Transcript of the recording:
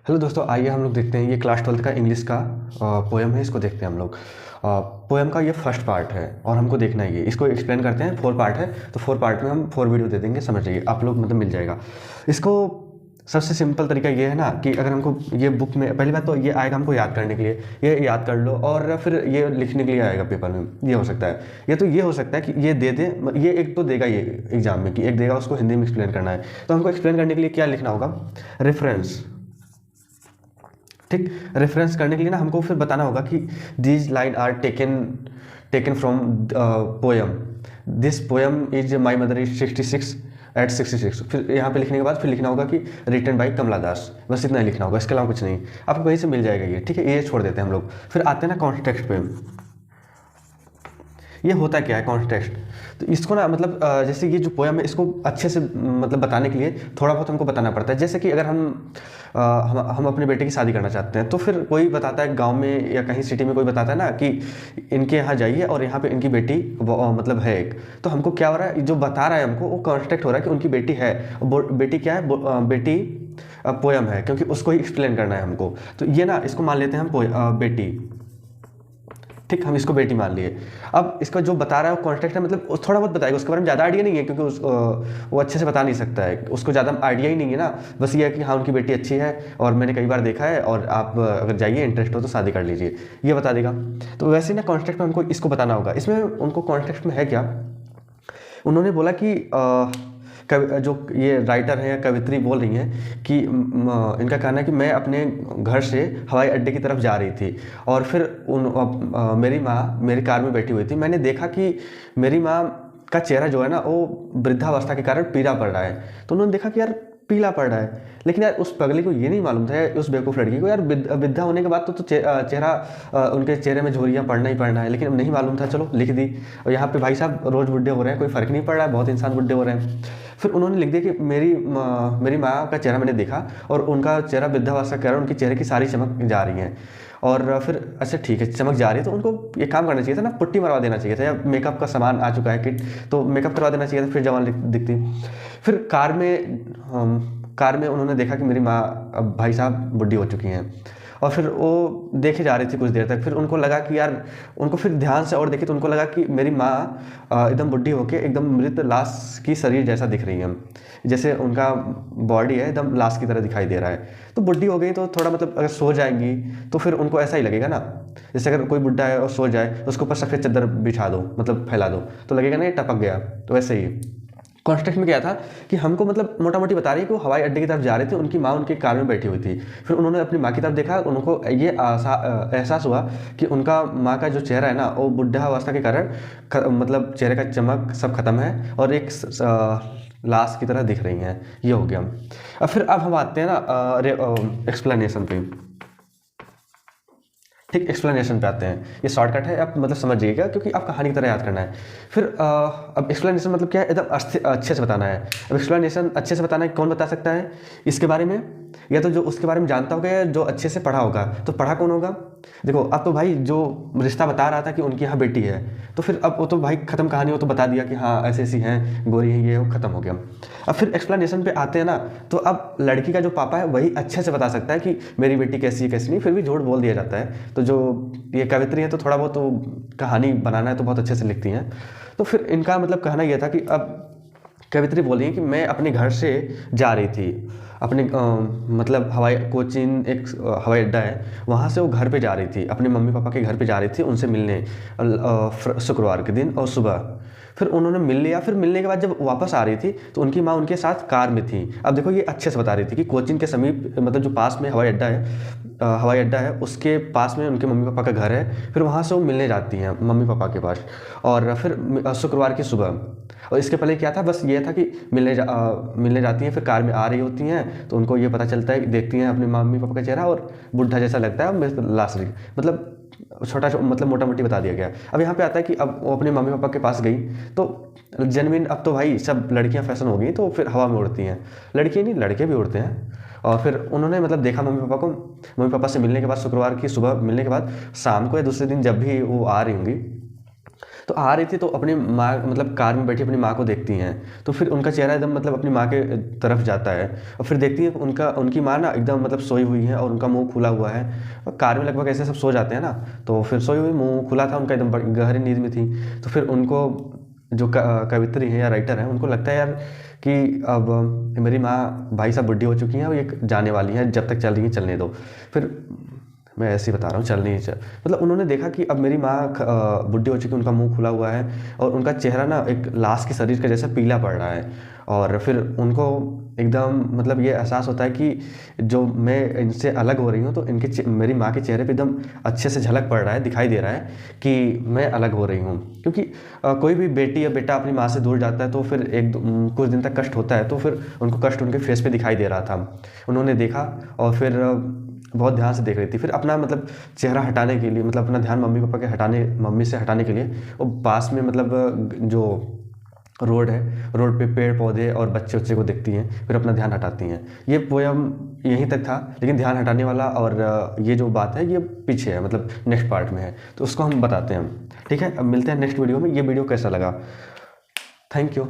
Hello दोस्तों, आइए हम लोग देखते हैं। ये क्लास 12th का इंग्लिश का पोएम है, इसको देखते हैं हम लोग। पोएम का ये फर्स्ट पार्ट है और हमको देखना है। ये इसको एक्सप्लेन करते हैं। 4 पार्ट है तो 4 पार्ट में हम 4 वीडियो दे देंगे, समझ जाइए आप लोग, मतलब मिल जाएगा इसको। सबसे सिंपल तरीका ये है ना कि अगर हमको ये बुक में, पहली बात तो ये आएगा हमको याद करने के लिए, ये याद कर लो और फिर ये लिखने के लिए आएगा पेपर में। ये हो सकता है, ये तो ये हो सकता है कि ये दे दे, ये एक तो देगा ये एग्जाम में कि एक देगा, उसको हिंदी में एक्सप्लेन करना है। तो हमको एक्सप्लेन करने के लिए क्या लिखना होगा? रेफरेंस। ठीक, रेफरेंस करने के लिए ना हमको फिर बताना होगा कि these line are taken taken from poem. This poem is my mother is 66 फिर यहाँ पे लिखने के बाद फिर लिखना होगा कि रिटन बाई कमला दास। बस इतना ही लिखना होगा, इसके अलावा कुछ नहीं। आपको कहीं से मिल जाएगा ये, ठीक है। ये छोड़ देते हैं हम लोग। फिर आते हैं ना कॉन्टेक्स्ट पे। ये होता क्या है कॉन्टेक्स्ट? तो इसको ना मतलब जैसे ये जो पोएम है इसको अच्छे से मतलब बताने के लिए थोड़ा बहुत हमको बताना पड़ता है। जैसे कि अगर हम अपने बेटे की शादी करना चाहते हैं तो फिर कोई बताता है गांव में या कहीं सिटी में, कोई बताता है ना कि इनके यहाँ जाइए और यहाँ पे इनकी बेटी मतलब है एक। तो हमको क्या हो रहा है, जो बता रहा है हमको वो कॉन्टेक्स्ट हो रहा है कि उनकी बेटी है। बेटी क्या है? बेटी पोएम है, क्योंकि उसको ही एक्सप्लेन करना है हमको। तो ये ना इसको मान लेते हैं हम बेटी। ठीक, हम इसको बेटी मान लिए। अब इसका जो बता रहा है वो कॉन्टेक्स्ट है, मतलब थोड़ा बहुत बताएगा, उसके बारे में ज़्यादा आइडिया नहीं है क्योंकि वो अच्छे से बता नहीं सकता है, उसको ज़्यादा आइडिया ही नहीं है ना। बस ये है कि हाँ उनकी बेटी अच्छी है और मैंने कई बार देखा है और आप अगर जाइए, इंटरेस्ट हो तो शादी कर लीजिए, ये बता देगा। तो वैसे ना कॉन्टेक्स्ट में हमको इसको बताना होगा। इसमें उनको कॉन्टेक्स्ट में है क्या, उन्होंने बोला कि जो ये राइटर हैं या कवित्री बोल रही हैं कि इनका कहना है कि मैं अपने घर से हवाई अड्डे की तरफ जा रही थी और फिर मेरी माँ मेरी कार में बैठी हुई थी। मैंने देखा कि मेरी माँ का चेहरा जो है ना वो वृद्धावस्था के कारण पीला पड़ रहा है। तो उन्होंने देखा कि यार पीला पड़ रहा है, लेकिन यार उस पगली को ये नहीं मालूम था, उस बेवकूफ़ लड़की को, यार वृद्धा होने के बाद तो चेहरा उनके चेहरे में झुर्रियाँ पड़ना ही पड़ना है, लेकिन अब नहीं मालूम था, चलो लिख दी। और यहाँ पे भाई साहब रोज़ बुढ़े हो रहे हैं, कोई फ़र्क नहीं पड़ रहा है, बहुत इंसान बुढ़े हो रहे हैं। फिर उन्होंने लिख दिया कि मेरी माँ का चेहरा मैंने देखा और उनका चेहरा वृद्धावस्था के कारण उनके चेहरे की सारी चमक जा रही है। और फिर अच्छा ठीक है, चमक जा रही है तो उनको ये काम करना चाहिए था ना, पुट्टी मरवा देना चाहिए था, या मेकअप का सामान आ चुका है किट, तो मेकअप करवा देना चाहिए था, फिर जवान दिखती। फिर कार में उन्होंने देखा कि मेरी माँ अब भाई साहब बुढ़ी हो चुकी हैं और फिर वो देखे जा रही थी कुछ देर तक। फिर उनको लगा कि यार, उनको फिर ध्यान से और देखी तो उनको लगा कि मेरी माँ एकदम बुढ़ी होके एकदम मृत लाश की शरीर जैसा दिख रही है, जैसे उनका बॉडी है एकदम लाश की तरह दिखाई दे रहा है। तो बुढ़ी हो गई तो थोड़ा मतलब अगर सो जाएंगी तो फिर उनको ऐसा ही लगेगा ना, जैसे अगर कोई बुढ़ा है और सो जाए तो उसके ऊपर सफ़ेद चादर बिछा दो, मतलब फैला दो, तो लगेगा ना ये टपक गया। तो वैसे ही कॉन्टेक्स्ट में क्या था कि हमको मतलब मोटा मोटी बता रही है कि वो हवाई अड्डे की तरफ जा रहे थे, उनकी माँ उनके कार में बैठी हुई थी। फिर उन्होंने अपनी माँ की तरफ देखा, उनको ये एहसास हुआ कि उनका माँ का जो चेहरा है ना वो बुढ़ावस्था के कारण मतलब चेहरे का चमक सब खत्म है और एक लाश की तरह दिख रही हैं। ये हो गया। अब हम आते हैं ना एक्सप्लेनेशन पे। ठीक, एक्सप्लेनेशन पे आते हैं। ये शॉर्टकट है, आप मतलब समझ जाइएगा क्योंकि आप कहानी की तरह याद करना है। फिर अब एक्सप्लेनेशन मतलब क्या है, एकदम अच्छे से बताना है। अब एक्सप्लेनेशन अच्छे से बताना है, कौन बता सकता है इसके बारे में? या तो जो उसके बारे में जानता होगा या जो अच्छे से पढ़ा होगा। तो पढ़ा कौन होगा? देखो अब तो भाई जो रिश्ता बता रहा था कि उनकी यहाँ बेटी है, तो फिर अब वो तो भाई खत्म कहानी, वो तो बता दिया कि हाँ ऐसी ऐसी हैं, गोरी है, ये वो खत्म हो गया। अब फिर एक्सप्लेनेशन पे आते हैं ना, तो अब लड़की का जो पापा है वही अच्छे से बता सकता है कि मेरी बेटी कैसी है कैसी नहीं। फिर भी झूठ बोल दिया जाता है। तो जो ये कवित्री है तो थोड़ा बहुत तो कहानी बनाना है तो बहुत अच्छे से लिखती हैं। तो फिर इनका मतलब कहना यह था कि अब कवित्री बोली है कि मैं अपने घर से जा रही थी अपने मतलब कोचीन एक हवाई अड्डा है, वहाँ से वो घर पे जा रही थी, अपने मम्मी पापा के घर पे जा रही थी उनसे मिलने शुक्रवार के दिन और सुबह। फिर उन्होंने मिल लिया। फिर मिलने के बाद जब वापस आ रही थी तो उनकी माँ उनके साथ कार में थी। अब देखो ये अच्छे से बता रही थी कि कोचीन के समीप मतलब जो पास में हवाई अड्डा है उसके पास में उनके मम्मी पापा का घर है। फिर वहाँ से वो मिलने जाती हैं मम्मी पापा के पास, और फिर शुक्रवार की सुबह। और इसके पहले क्या था, बस ये था कि मिलने जाती हैं, फिर कार में आ रही होती हैं तो उनको ये पता चलता है, देखती हैं अपने मम्मी पापा का चेहरा और बुढ़ा जैसा लगता है, लाश मतलब छोटा मतलब मोटा मोटी बता दिया गया। अब यहाँ पे आता है कि अब वो अपने मम्मी पापा के पास गई तो जेनविन, अब तो भाई सब लड़कियाँ फैशन हो गई तो फिर हवा में उड़ती हैं, लड़की नहीं लड़के भी उड़ते हैं। और फिर उन्होंने मतलब देखा मम्मी पापा को, मम्मी पापा से मिलने के बाद शुक्रवार की सुबह मिलने के बाद शाम को या दूसरे दिन जब भी वो आ रही होंगी तो आ रही थी तो अपनी माँ मतलब कार में बैठी अपनी माँ को देखती हैं, तो फिर उनका चेहरा एकदम मतलब अपनी माँ के तरफ जाता है, और फिर देखती है उनकी माँ ना एकदम मतलब सोई हुई है और उनका मुंह खुला हुआ है। और कार में लगभग ऐसे सब सो जाते हैं ना, तो फिर सोई हुई मुंह खुला था उनका, एकदम गहरी नींद में थी। तो फिर उनको जो कवित्री है या राइटर है उनको लगता है यार कि अब मेरी माँ भाई साहब बुढ़ी हो चुकी हैं, अब ये जाने वाली है, जब तक चल रही है चलने दो। फिर मैं ऐसे ही बता रहा हूँ, चल नहीं चल मतलब उन्होंने देखा कि अब मेरी माँ बुढ़ी हो चुकी है, उनका मुंह खुला हुआ है और उनका चेहरा ना एक लाश के शरीर का जैसा पीला पड़ रहा है। और फिर उनको एकदम मतलब ये एहसास होता है कि जो मैं इनसे अलग हो रही हूँ, तो मेरी माँ के चेहरे पे एकदम अच्छे से झलक पड़ रहा है, दिखाई दे रहा है कि मैं अलग हो रही हूँ। क्योंकि कोई भी बेटी या बेटा अपनी माँ से दूर जाता है तो फिर कुछ दिन तक कष्ट होता है, तो फिर उनको कष्ट उनके फेस पे दिखाई दे रहा था। उन्होंने देखा और फिर बहुत ध्यान से देख रही थी, फिर अपना मतलब चेहरा हटाने के लिए, मतलब अपना ध्यान मम्मी से हटाने के लिए वो पास में मतलब जो रोड है, रोड पे पेड़ पौधे और बच्चे बच्चे को देखती हैं, फिर अपना ध्यान हटाती हैं। ये पोयम यहीं तक था, लेकिन ध्यान हटाने वाला और ये जो बात है ये पीछे है, मतलब नेक्स्ट पार्ट में है, तो उसको हम बताते हैं। ठीक है, अब मिलते हैं नेक्स्ट वीडियो में। ये वीडियो कैसा लगा? Thank you.